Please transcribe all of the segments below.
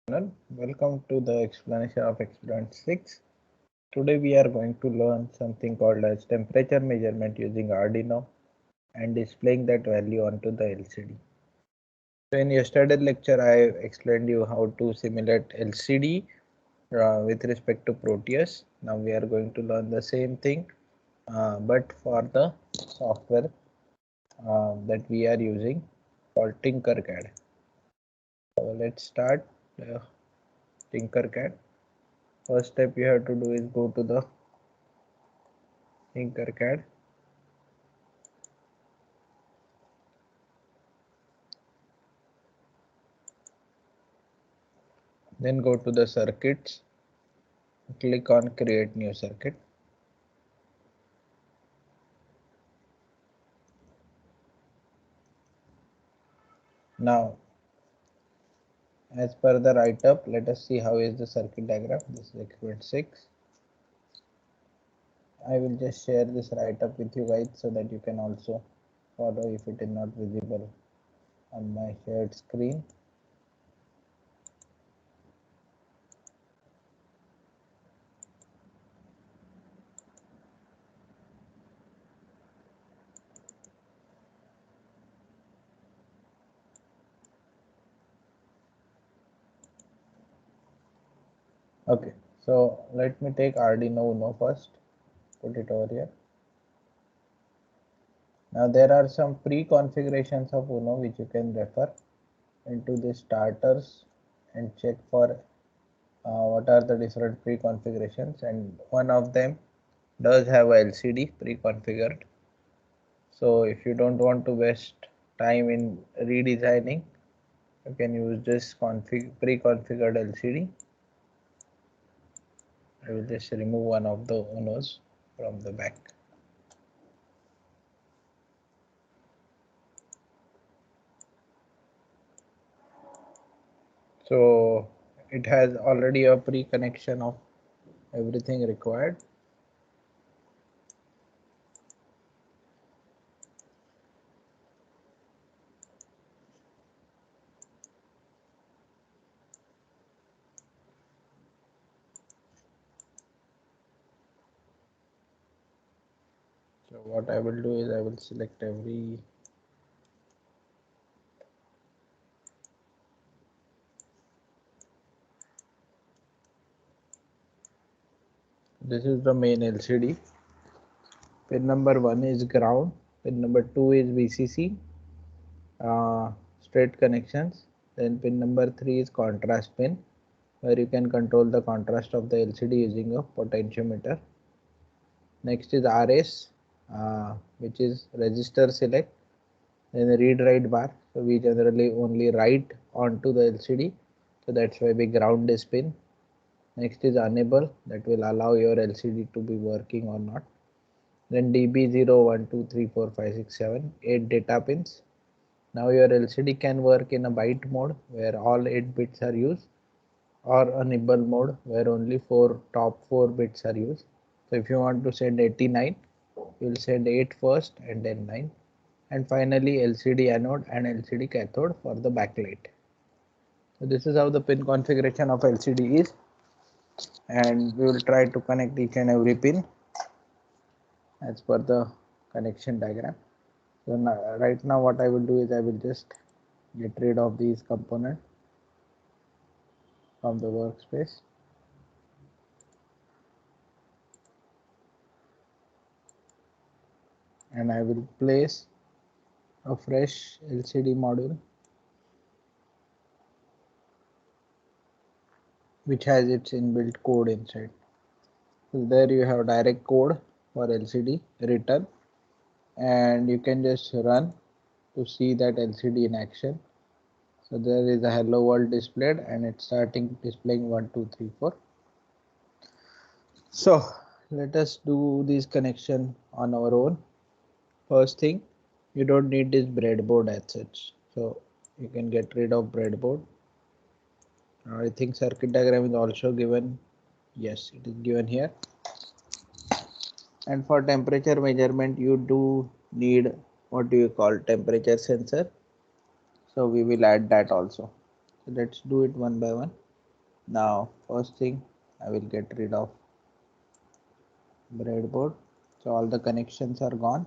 Welcome to the explanation of experiment 6. Today we are going to learn something called as temperature measurement using Arduino and displaying that value onto the LCD. So in yesterday's lecture I explained you how to simulate LCD with respect to Proteus. Now we are going to learn the same thing but for the software that we are using called Tinkercad. So let's start Tinkercad. First step you have to do is go to the Tinkercad. Then go to the circuits, click on create new circuit. Now as per the write-up, let us see how is the circuit diagram. This is experiment 6. I will just share this write-up with you guys so that you can also follow if it is not visible on my shared screen. Okay, so let me take Arduino Uno first, put it over here. Now there are some pre-configurations of Uno which you can refer into the starters and check for what are the different pre-configurations, and one of them does have a LCD pre-configured. So if you don't want to waste time in redesigning, you can use this pre-configured LCD. I will just remove one of the Unos from the back. So it has already a pre-connection of everything required. So what I will do is I will select every this is the main LCD. Pin number 1 is ground, pin number 2 is VCC, straight connections. Then pin number 3 is contrast pin, where you can control the contrast of the LCD using a potentiometer. Next is RS, which is register select. Then the read write bar, so we generally only write onto the LCD, so that's why we ground this pin. Next is enable, that will allow your LCD to be working or not. Then DB0, 1, 2, 3, 4, 5, 6, 7, 8 data pins. Now your LCD can work in a byte mode where all 8 bits are used, or a nibble mode where only top 4 bits are used. So if you want to send 89, you will send 8 first and then 9. And finally LCD anode and LCD cathode for the backlight. So this is how the pin configuration of LCD is, and we will try to connect each and every pin as per the connection diagram. So now, right now what I will do is I will just get rid of these components from the workspace. And I will place a fresh LCD module which has its inbuilt code inside. So there you have direct code for LCD written, and you can just run to see that LCD in action. So there is a hello world displayed and it's starting displaying 1, 2, 3, 4. So let us do this connection on our own. First thing, you don't need this breadboard as such, so you can get rid of breadboard. I think circuit diagram is also given. Yes, it is given here. And for temperature measurement you do need what do you call temperature sensor, so we will add that also. So let's do it one by one. Now first thing, I will get rid of breadboard. So all the connections are gone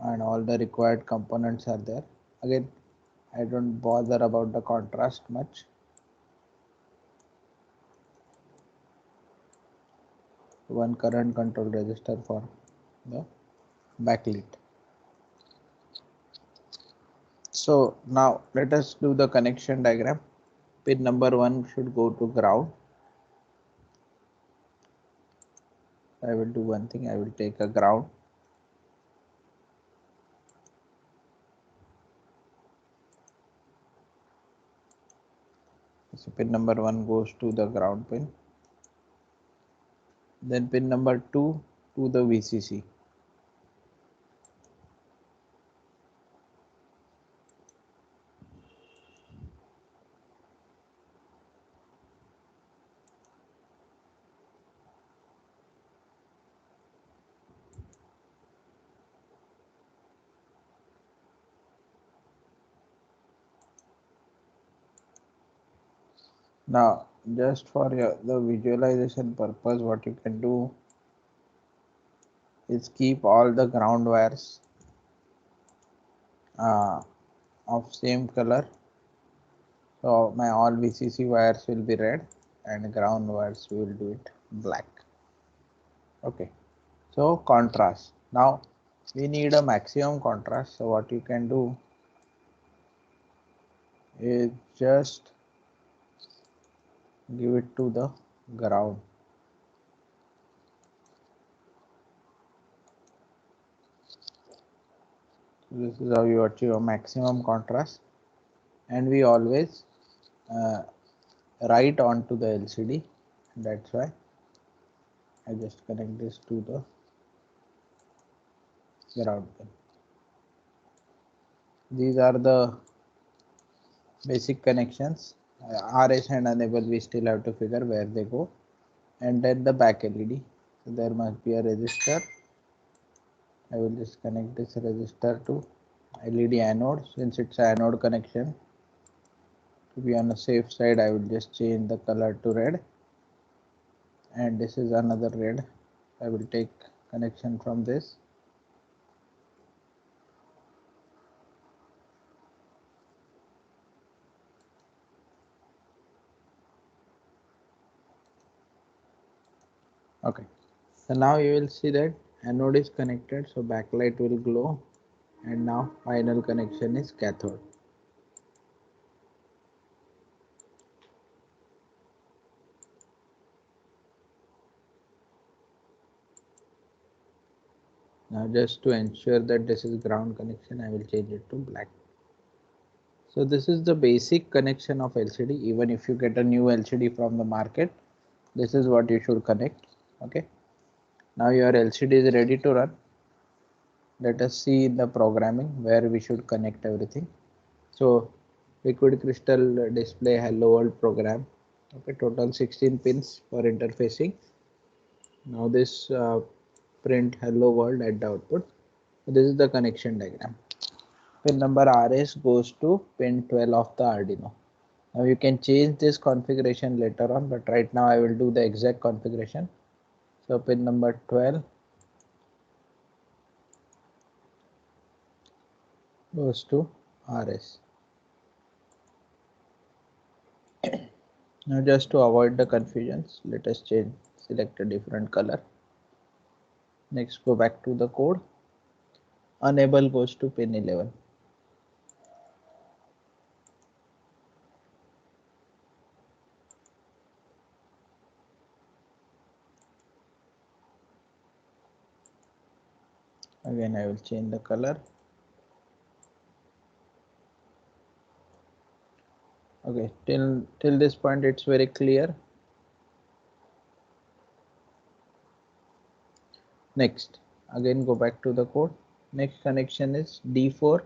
and all the required components are there. Again, I don't bother about the contrast much. One current control resistor for the backlit. So now let us do the connection diagram. Pin number 1 should go to ground. I will do one thing, I will take a ground. So pin number 1 goes to the ground pin. Then pin number 2 to the VCC. Now just for the visualization purpose, what you can do is keep all the ground wires of same color. So my all VCC wires will be red and ground wires we will do it black. Okay, so contrast. Now we need a maximum contrast. So what you can do is just give it to the ground. This is how you achieve a maximum contrast, and we always uh, write onto the LCD. That's why I just connect this to the ground pin. These are the basic connections. RS and enable we still have to figure where they go, and then the back LED. So there must be a resistor. I will just connect this resistor to LED anode. Since it's anode connection, to be on the safe side, I will just change the color to red, and this is another red. I will take connection from this. Okay, so now you will see that anode is connected, so backlight will glow, and now final connection is cathode. Now just to ensure that this is ground connection, I will change it to black. So this is the basic connection of LCD. Even if you get a new LCD from the market, this is what you should connect. Okay, now your LCD is ready to run. Let us see in the programming where we should connect everything. So liquid crystal display hello world program. Okay, total 16 pins for interfacing. Now this print hello world at the output. This is the connection diagram. Pin number RS goes to pin 12 of the Arduino. Now you can change this configuration later on, but right now I will do the exact configuration. So pin number 12 goes to RS. Now just to avoid the confusions, let us select a different color. Next go back to the code. Enable goes to pin 11. Again I will change the color. Okay, till this point it's very clear. Next, again go back to the code. Next connection is D4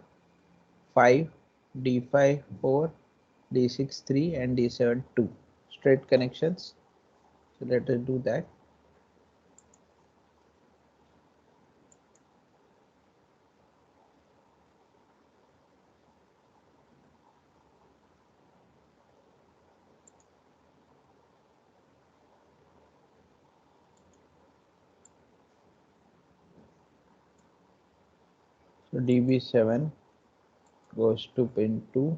5, D5 4, D6 3 and D7 2. Straight connections. So let us do that. So DB7 goes to pin 2.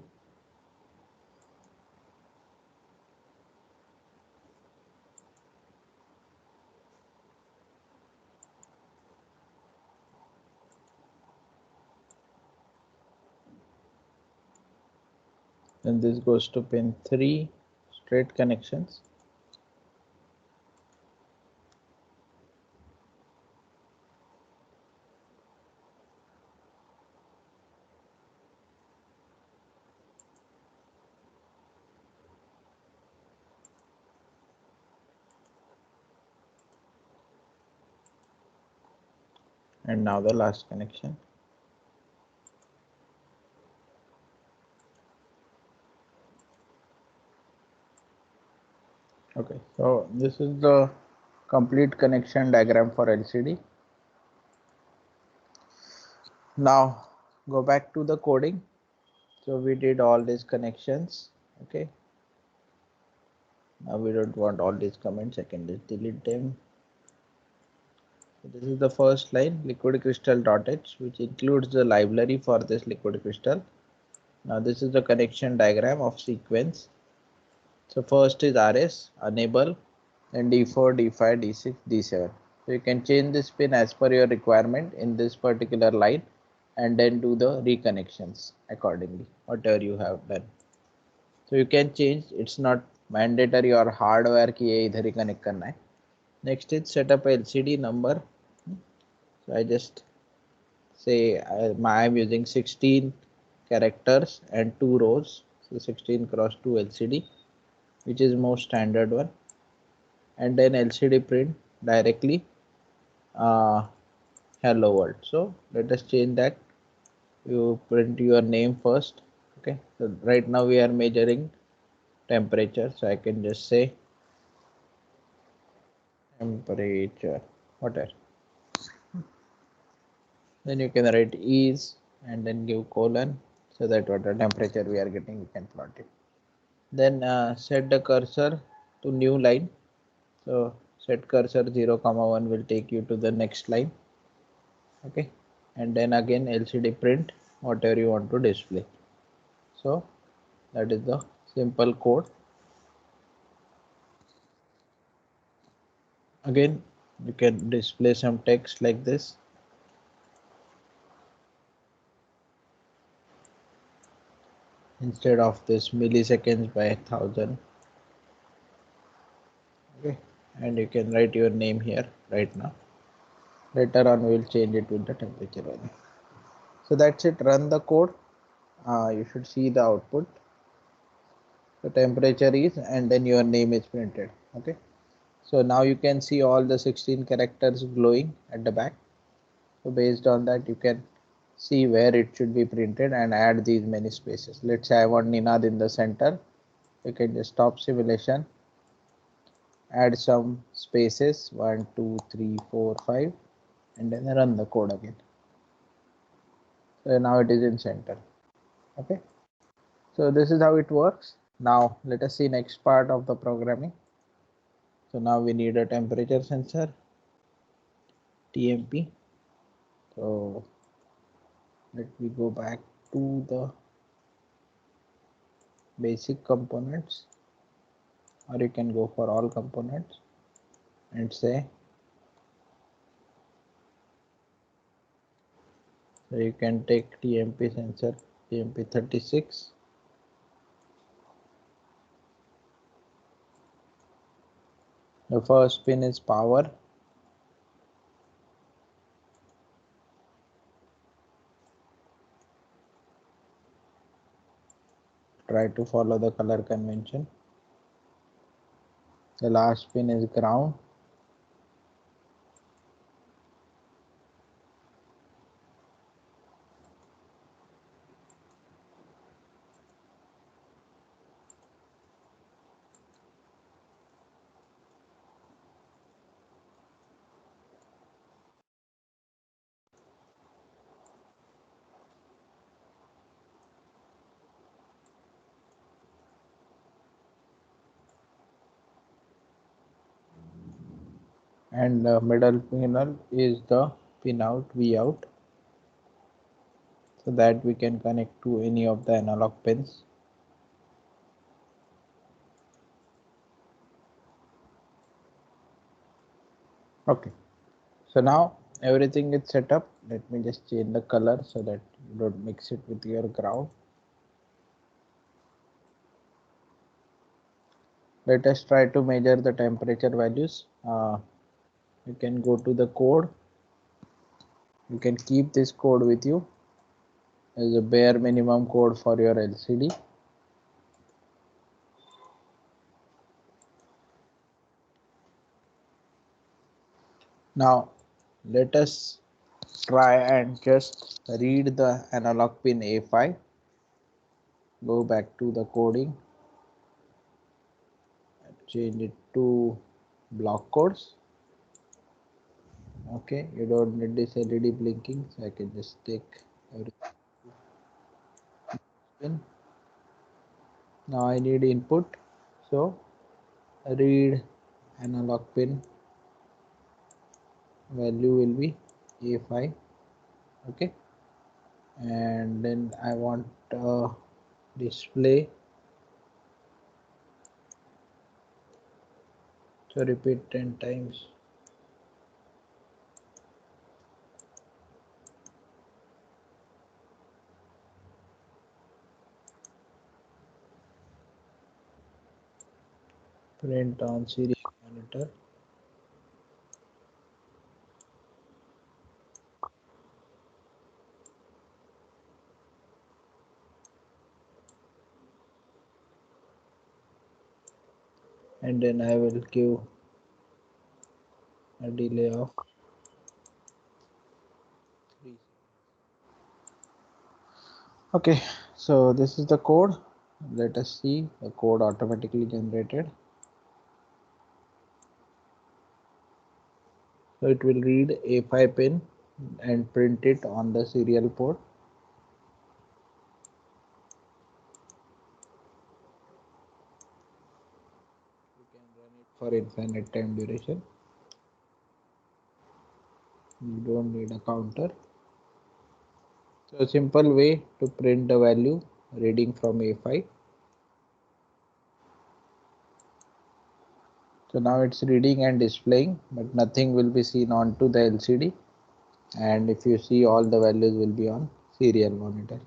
Then this goes to pin 3, straight connections. And now the last connection. Okay, so this is the complete connection diagram for LCD. Now go back to the coding. So we did all these connections. Okay, now we don't want all these comments. I can just delete them. So this is the first line, liquid crystal.h, which includes the library for this liquid crystal. Now this is the connection diagram of sequence. So first is RS, enable, then D4, D5, D6, D7. So you can change this pin as per your requirement in this particular line and then do the reconnections accordingly, whatever you have done. So you can change, it's not mandatory or hardware कि ये इधर ही connect करना है. Next is set up LCD number. So I just say I am using 16 characters and 2 rows. So 16 cross 2 LCD, which is most standard one. And then LCD print directly hello world. So let us change that. You print your name first. Okay, so right now we are measuring temperature, so I can just say temperature whatever. Then you can write is and then give colon, so that what the temperature we are getting we can plot it. Then set the cursor to new line. So set cursor 0, 1 will take you to the next line. Okay, and then again LCD print whatever you want to display. So that is the simple code. Again you can display some text like this. Instead of this milliseconds by 1000. Okay, and you can write your name here right now. Later on we will change it with the temperature value. So that's it. Run the code. You should see the output. The temperature is and then your name is printed. Okay, so now you can see all the 16 characters glowing at the back. So based on that you can see where it should be printed and add these many spaces. Let's say I want Ninad in the center. You can just stop simulation, add some spaces 1 2 3 4 5 and then run the code again. So now it is in center. Okay, so this is how it works. Now let us see next part of the programming. So now we need a temperature sensor, TMP. So let me go back to the basic components, or you can go for all components and say, so you can take TMP sensor, TMP36. The first pin is power. Try to follow the color convention. The last pin is ground. And the middle panel is the pin out, V out. so that we can connect to any of the analog pins. Okay, so now everything is set up. Let me just change the color so that you don't mix it with your ground. Let us try to measure the temperature values. You can go to the code. You can keep this code with you as a bare minimum code for your LCD. Now let us try and just read the analog pin A5. Go back to the coding, change it to block codes. Okay, you don't need this LED blinking, so I can just take everything. Now I need input, so read analog pin value will be A5. Okay, and then I want display, so repeat 10 times. Print on serial monitor. And then I will give a delay of 3 seconds. Okay, so this is the code. Let us see the code automatically generated. So it will read A5 pin and print it on the serial port. You can run it for infinite time duration. You don't need a counter. So a simple way to print the value reading from A5. So now it's reading and displaying, but nothing will be seen onto the LCD. And if you see, all the values will be on serial monitor.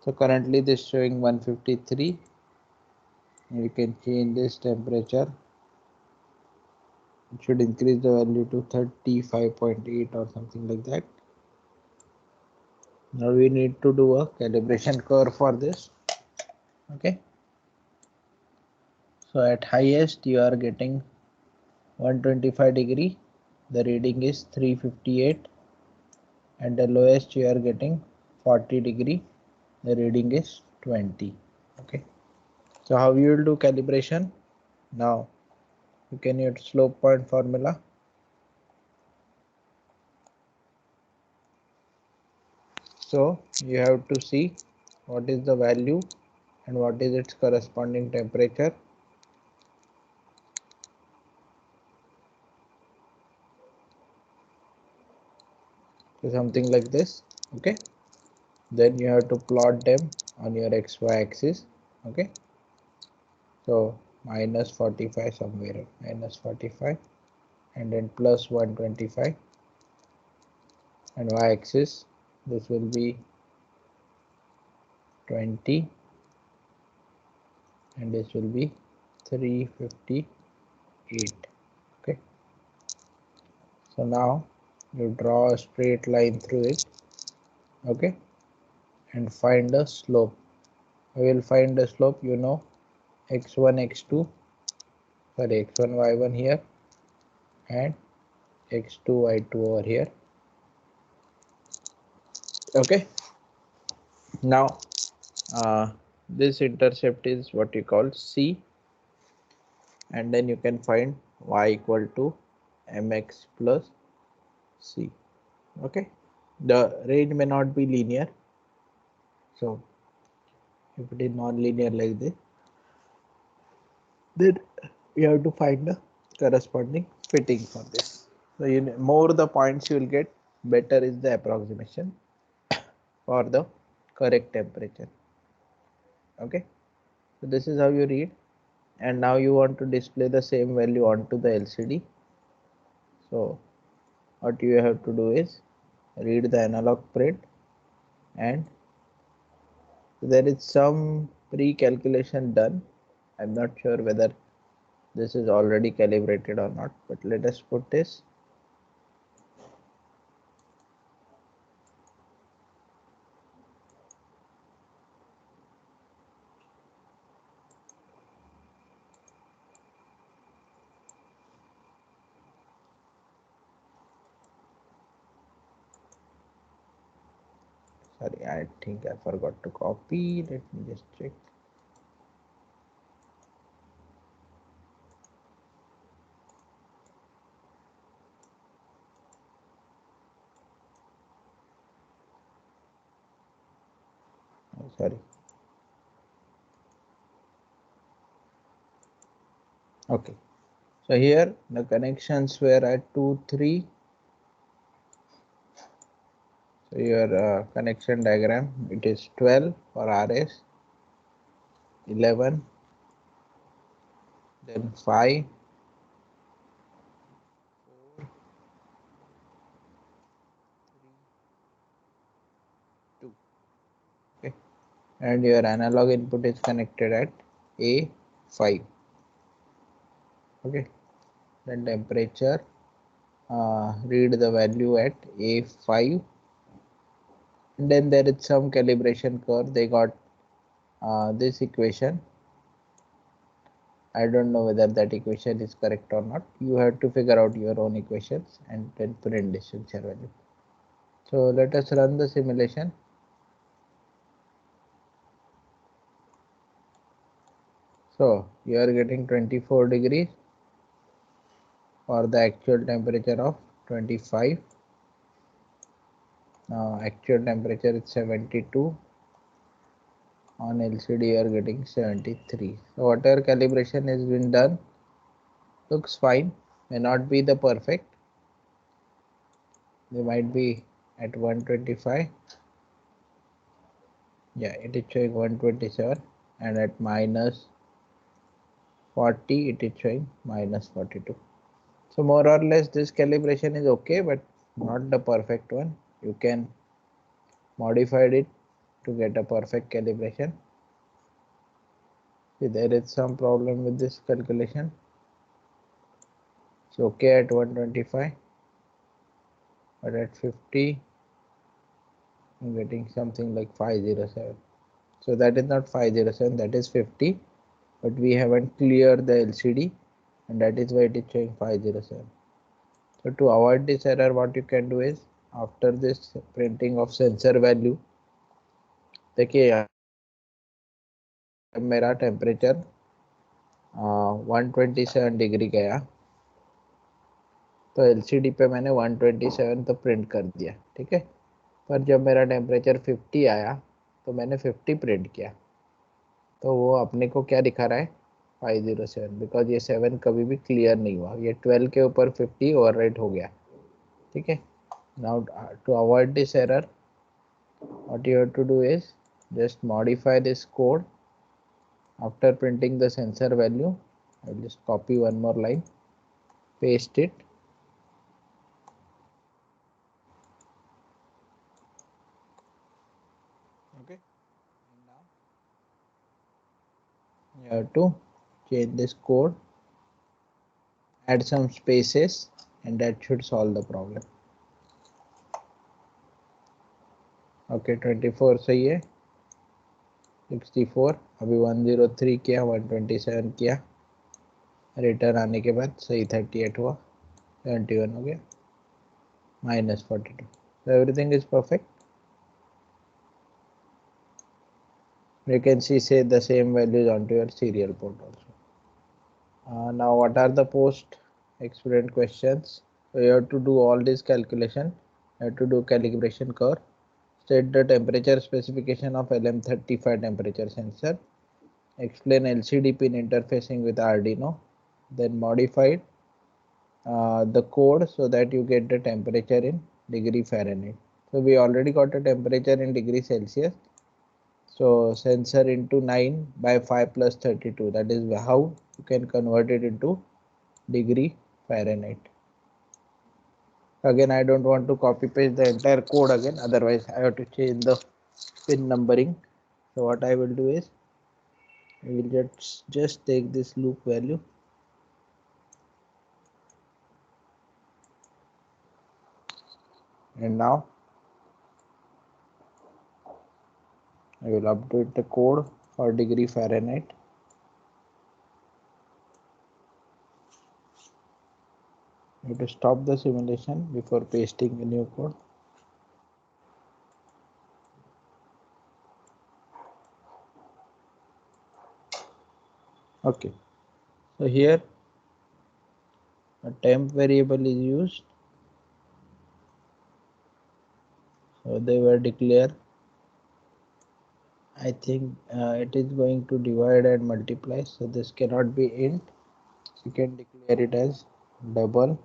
So currently this is showing 153. You can change this temperature. It should increase the value to 35.8 or something like that. Now we need to do a calibration curve for this. Okay, so at highest you are getting 125 degree, the reading is 358, and the lowest you are getting 40 degree, the reading is 20. Okay, so how you will do calibration? Now you can use slope point formula. So you have to see what is the value and what is its corresponding temperature. So something like this. Okay, then you have to plot them on your XY axis. Okay, so minus 45 somewhere, minus 45, and then plus 125, and Y axis this will be 20, and this will be 358. Okay, so now you draw a straight line through it. Okay, and find a slope. We will find the slope, you know, x1 x2, sorry, x1 y1 here and x2 y2 over here. Okay, now this intercept is what you call C, and then you can find y equal to mx plus c. Okay, the range may not be linear, so if it is non-linear like this, then you have to find the corresponding fitting for this. So more the points you will get, better is the approximation. for the correct temperature. Okay, so this is how you read, and now you want to display the same value onto the LCD. So what you have to do is read the analog print, and there is some pre-calculation done. I'm not sure whether this is already calibrated or not, but let us put this. Sorry, I think I forgot to copy. Let me just check. Oh, sorry. Okay. So here the connections were at 2, 3. So your connection diagram, it is 12 for RS, 11, then 5, 4, 3, 2. Okay. And your analog input is connected at A5. Okay. Then temperature, read the value at A5. And then there is some calibration curve. They got this equation. I don't know whether that equation is correct or not. You have to figure out your own equations and then print this sensor value. So let us run the simulation. So you are getting 24 degrees for the actual temperature of 25. Now actual temperature is 72. On LCD you are getting 73. So whatever calibration has been done looks fine. May not be the perfect. They might be at 125. Yeah, it is showing 127, and at minus 40 it is showing minus 42. So more or less this calibration is okay, but not the perfect one. You can modify it to get a perfect calibration. See, there is some problem with this calculation. It's okay at 125, but at 50 I'm getting something like 507. So that is not 507, that is 50, but we haven't cleared the LCD, and that is why it is showing 507. So to avoid this error, what you can do is, after this printing of sensor value, देखिए जब मेरा temperature 127 degree गया तो LCD पे मैंने 127 तो print कर दिया, ठीक है। पर जब मेरा टेम्परेचर 50 आया तो मैंने 50 प्रिंट किया, तो वो अपने को क्या दिखा रहा है, 507, बिकॉज ये 7 कभी भी क्लियर नहीं हुआ, ये 12 के ऊपर 50 ओवरराइट हो गया, ठीक है। Now to avoid this error, what you have to do is just modify this code after printing the sensor value. I will just copy one more line, paste it, okay. And now you have to change this code, add some spaces, and that should solve the problem. Okay, 24 सही है, 64 अभी 103 किया, 127 किया, return आने के बाद सही 38 हुआ, 71 हो गया, minus 42. So everything is perfect. You can see say the same values onto your serial port also. Now what are the post experiment questions? So you have to do all this calculation. You have to do calibration curve. State the temperature specification of LM35 temperature sensor. Explain LCD pin interfacing with Arduino. Then modify the code so that you get the temperature in degree Fahrenheit So we already got a temperature in degrees Celsius. So sensor into 9 by 5 plus 32. That is how you can convert it into degree Fahrenheit. Again, I don't want to copy paste the entire code again. Otherwise, I have to change the pin numbering. So what I will do is, I will just take this loop value. And now I will update the code for degree Fahrenheit. You have to stop the simulation before pasting the new code. Okay, so here a temp variable is used. So they were declared. I think it is going to divide and multiply. So this cannot be int. You can declare it as double.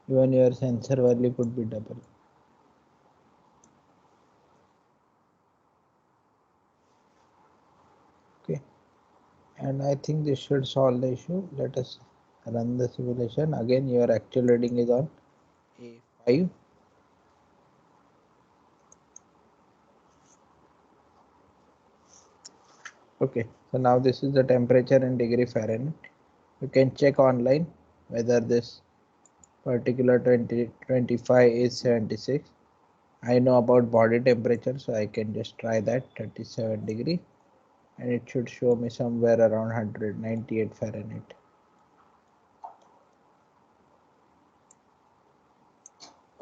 Even your sensor value could be double. Okay, and I think this should solve the issue. Let us run the simulation. Again, your actual reading is on A5. Okay, so now this is the temperature in degree Fahrenheit. You can check online whether this particular 2025 is 76. I know about body temperature, so I can just try that 37 degree, and it should show me somewhere around 198 Fahrenheit.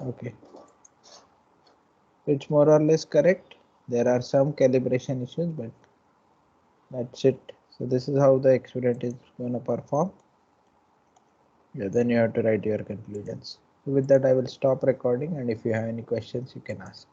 Okay, it's more or less correct. There are some calibration issues, but that's it. So this is how the experiment is going to perform. Yeah, then you have to write your conclusions. So with that, I will stop recording, and if you have any questions, you can ask.